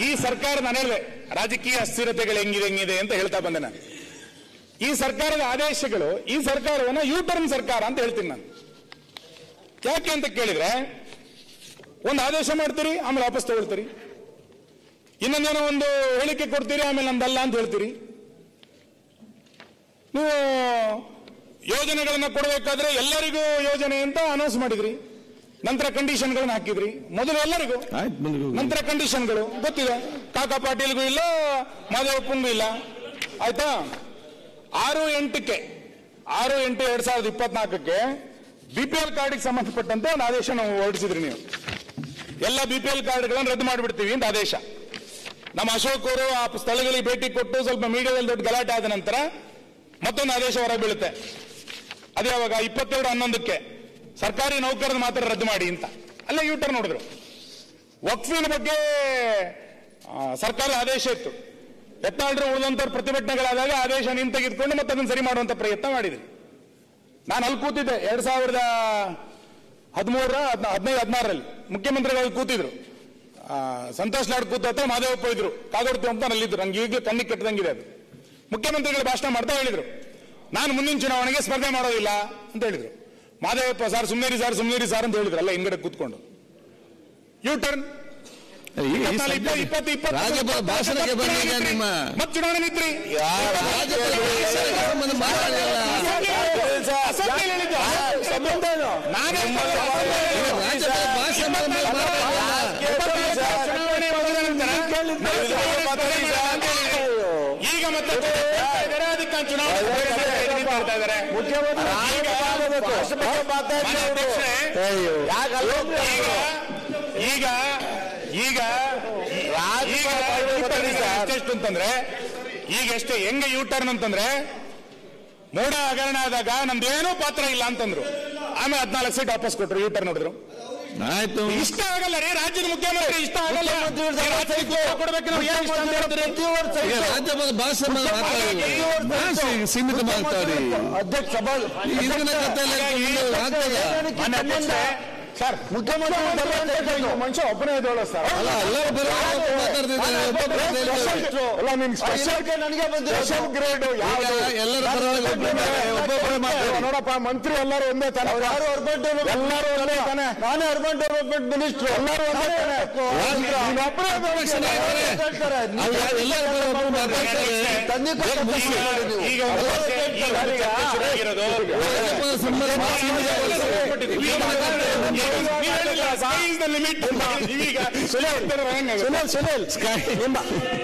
ಈ ಸರ್ಕಾರ ನಾನು ಹೇಳಿದೆ ರಾಜಕೀಯ ಅಸ್ಥಿರತೆಗಳು ಹೆಂಗಿದೆ ಅಂತ ಹೇಳ್ತಾ ಬಂದೆ ನಾನು. ಈ ಸರ್ಕಾರದ ಆದೇಶಗಳು ಈ ಸರ್ಕಾರವನ್ನ ಯೂಟರ್ನ್ ಸರ್ಕಾರ ಅಂತ ಹೇಳ್ತೀನಿ ನಾನು. ಯಾಕೆ ಅಂತ ಕೇಳಿದ್ರೆ, ಒಂದು ಆದೇಶ ಮಾಡ್ತೀರಿ, ಆಮೇಲೆ ವಾಪಸ್ ತಗೊಳ್ತೀರಿ. ಇನ್ನೊಂದೇನೋ ಒಂದು ಹೇಳಿಕೆ ಕೊಡ್ತೀರಿ, ಆಮೇಲೆ ನಮ್ದಲ್ಲ ಅಂತ ಹೇಳ್ತೀರಿ. ನೀವು ಯೋಜನೆಗಳನ್ನ ಕೊಡಬೇಕಾದ್ರೆ ಎಲ್ಲರಿಗೂ ಯೋಜನೆ ಅಂತ ಅನೌನ್ಸ್ ಮಾಡಿದ್ರಿ, ನಂತರ ಕಂಡೀಷನ್ಗಳನ್ನ ಹಾಕಿದ್ರಿ. ಮೊದಲು ಎಲ್ಲರಿಗೂ, ನಂತರ ಕಂಡೀಷನ್ಗಳು ಗೊತ್ತಿದೆ. ಕಾಕಾ ಪಾಟೀಲ್ಗೂ ಇಲ್ಲ, ಮಾದೇವಪ್ಪಂಗೂ ಇಲ್ಲ. ಆಯ್ತಾ? 6/8/2024 BPL ಕಾರ್ಡ್ಗೆ ಸಂಬಂಧಪಟ್ಟಂತೆ ಒಂದು ಆದೇಶ ನಾವು ಹೊರಡಿಸಿದ್ರಿ. ನೀವು ಎಲ್ಲ BPL ಕಾರ್ಡ್ಗಳನ್ನು ರದ್ದು ಮಾಡಿಬಿಡ್ತೀವಿ ಅಂತ ಆದೇಶ. ನಮ್ಮ ಅಶೋಕ್ ಅವರು ಆ ಸ್ಥಳಗಳಿಗೆ ಭೇಟಿ ಕೊಟ್ಟು ಸ್ವಲ್ಪ ಮೀಡಿಯಾದಲ್ಲಿ ದೊಡ್ಡ ಗಲಾಟೆ ಆದ ನಂತರ ಮತ್ತೊಂದು ಆದೇಶ ಹೊರ ಬೀಳುತ್ತೆ. ಅದೇ ಯಾವಾಗ 22/11 ಸರ್ಕಾರಿ ನೌಕರರ ಮಾತ್ರ ರದ್ದು ಮಾಡಿ ಅಂತ ಅಲ್ಲೇ ಯೂಟರ್ ನೋಡಿದ್ರು. ವಕ್ಫಿನ ಬಗ್ಗೆ ಸರ್ಕಾರ ಆದೇಶ ಇತ್ತು. ಯತ್ನಾಳರು ಉಳಿದಂತವ್ರ ಪ್ರತಿಭಟನೆಗಳಾದಾಗ ಆದೇಶ ತೆಗೆದುಕೊಂಡು ಮತ್ತೆ ಅದನ್ನು ಸರಿ ಮಾಡುವಂತ ಪ್ರಯತ್ನ ಮಾಡಿದ್ರಿ. ನಾನು ಅಲ್ಲಿ ಕೂತಿದ್ದೆ 2013-15-16 ಮುಖ್ಯಮಂತ್ರಿಗಳು ಕೂತಿದ್ರು. ಸಂತೋಷ್ ಲಾಡ್ ಕೂತ ಹತ್ರ ಮಾದೇವಪ್ಪ ಇದ್ರು, ಕಾಗೋಡ್ತಿ ಅಂತ ಅಲ್ಲಿದ್ರು. ನಂಗೆ ಈಗಲೂ ಕಣ್ಣಿಗೆ ಕೆಟ್ಟದಂಗಿದೆ ಅದು. ಮುಖ್ಯಮಂತ್ರಿಗಳು ಭಾಷಣ ಮಾಡ್ತಾ ಹೇಳಿದ್ರು, ನಾನು ಮುಂದಿನ ಚುನಾವಣೆಗೆ ಸ್ಪರ್ಧೆ ಮಾಡೋದಿಲ್ಲ ಅಂತ ಹೇಳಿದ್ರು. ಮಾದೇವಪ್ಪ ಸಾರ್ ಸುಮ್ನೇರಿ ಸಾರ್ ಅಂತ ಹೇಳಿದ್ರು ಅಲ್ಲ ಹಿಂಗಡೆ ಕೂತ್ಕೊಂಡು. ಯೂಟರ್ನ್ ಭಾಷಣಕ್ಕೆ ಬಂದಾಗ ನಿಮ್ಮ ಮತ್ತೆ ಚುನಾವಣೆ ನಿಂತ್ರಿ. ಈಗ ಮತ್ತೆ ಅದಕ್ಕೆ ಚುನಾವಣೆ ಎಷ್ಟು ಅಂತಂದ್ರೆ ಈಗ ಎಷ್ಟೇ ಹೆಂಗೆ ಯೂಟರ್ನ್ ಅಂತಂದ್ರೆ, ಮೂಢ ಹಗರಣ ಆದಾಗ ನಮ್ದೇನೋ ಪಾತ್ರ ಇಲ್ಲ ಅಂತಂದ್ರು. ಆಮೇಲೆ 14 ಸೀಟ್ ವಾಪಸ್ ಕೊಟ್ರು. ಯೂಟರ್ನ್ ನೋಡಿದ್ರು. ಆಯ್ತು, ಇಷ್ಟ ಆಗಲ್ಲ ರೀ ರಾಜ್ಯದ ಮುಖ್ಯಮಂತ್ರಿ, ಇಷ್ಟ ಆಗಲ್ಲ. ರಾಜ್ಯಪಾಲ ಭಾಷಣ ಸೀಮಿತ ಮಾಡ್ತಾರೆ. ಅಧ್ಯಕ್ಷ ಸರ್ ಮುಖ್ಯಮಂತ್ರಿ ಮನುಷ್ಯ ಒಬ್ಬನೇ ಇದ್ದೋಳ ಸರ್. ನನಗೆ ಗ್ರೇಡ್ ನೋಡಪ್ಪ, ಮಂತ್ರಿ ಎಲ್ಲರೂ ಒಂದೇ ತಾನೆ. ಎಲ್ಲರೂ ಒಂದೇ ತಾನೆ. ನಾನೇ ಅರ್ಬನ್ ಡೆವಲಪ್ಮೆಂಟ್ ಮಿನಿಸ್ಟರ್. ಎಲ್ಲರೂ ಒಂದೇ ತಾನೆ.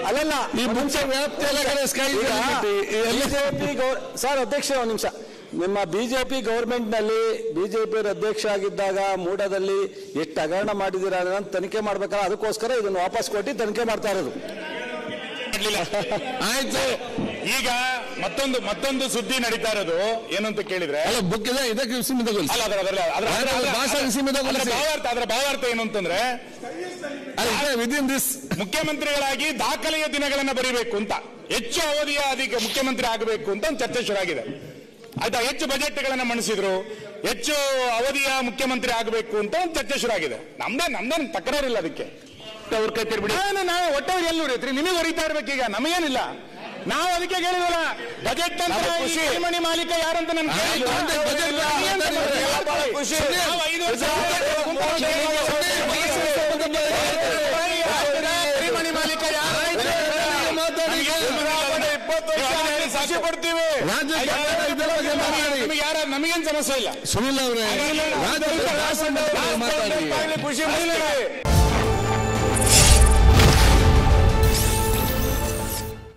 ಅಲ್ಲಲ್ಲ ಈ ಮುಂಚೆ ವ್ಯಾಪ್ತಿಯಲ್ಲಿ ಸರ್ ಅಧ್ಯಕ್ಷ ಒಂದು ನಿಮಿಷ. ನಿಮ್ಮ ಬಿಜೆಪಿ ಗವರ್ಮೆಂಟ್ ನಲ್ಲಿ ಬಿಜೆಪಿ ಅಧ್ಯಕ್ಷ ಆಗಿದ್ದಾಗ ಮೂಡದಲ್ಲಿ ಎಷ್ಟು ಹಗರಣ ಮಾಡಿದ್ದೀರಾ ಅಂತ ತನಿಖೆ ಮಾಡ್ಬೇಕಾದ್ರೆ ಅದಕ್ಕೋಸ್ಕರ ಇದನ್ನು ವಾಪಸ್ ಕೊಟ್ಟು ತನಿಖೆ ಮಾಡ್ತಾ ಇರೋದು. ಆಯ್ತು, ಈಗ ಮತ್ತೊಂದು ಸುದ್ದಿ ನಡೀತಾ ಇರೋದು ಏನು ಅಂತ ಕೇಳಿದ್ರೆ, ಬುಕ್ ಇದೆ ಇದಕ್ಕೆ ಸೀಮಿತಗೊಳಿಸಿ. ಅದರ ಭಾವಾರ್ಥ ಏನು ಅಂತಂದ್ರೆ, ವಿದಿನ್ ದಿಸ್ ಮುಖ್ಯಮಂತ್ರಿಗಳಾಗಿ ದಾಖಲೆಯ ದಿನಗಳನ್ನ ಬರೀಬೇಕು ಅಂತ, ಹೆಚ್ಚು ಅವಧಿಯ ಮುಖ್ಯಮಂತ್ರಿ ಆಗಬೇಕು ಅಂತ ಒಂದು ಚರ್ಚೆ ಶುರುವಾಗಿದೆ. ಆಯ್ತಾ? ಹೆಚ್ಚು ಬಜೆಟ್ಗಳನ್ನ ಮಂಡಿಸಿದ್ರು, ಹೆಚ್ಚು ಅವಧಿಯ ಮುಖ್ಯಮಂತ್ರಿ ಆಗಬೇಕು ಅಂತ ಒಂದು ಚರ್ಚೆ ಶುರುವಾಗಿದೆ. ನಮ್ದೇನು ತಕರಾರಿಲ್ಲ ಅದಕ್ಕೆ. ಅವ್ರ ಕೈ ತಿರ್ಬಿಡಿ. ನಾವು ಒಟ್ಟವ್ರು ಎಲ್ಲಿ ನೋಡಿದ್ರಿ, ನಿಮಗೆ ಹೊರಿತಾ ಇರ್ಬೇಕೀಗ, ನಮಗೇನಿಲ್ಲ. ನಾವು ಅದಕ್ಕೆ ಹೇಳಿದ್ವಲ್ಲ, ಬಜೆಟ್ ಮಣಿ ಮಾಲೀಕ ಯಾರಂತ ನನ್ ಮಣಿ ಮಾಲೀಕ ಸಾಕ್ಷಿ ಕೊಡ್ತೀವಿ. ನಮಗೇನು ಸಮಸ್ಯೆ ಇಲ್ಲ. ಸುನಿಲ್ ಅವರೇ, ಖುಷಿ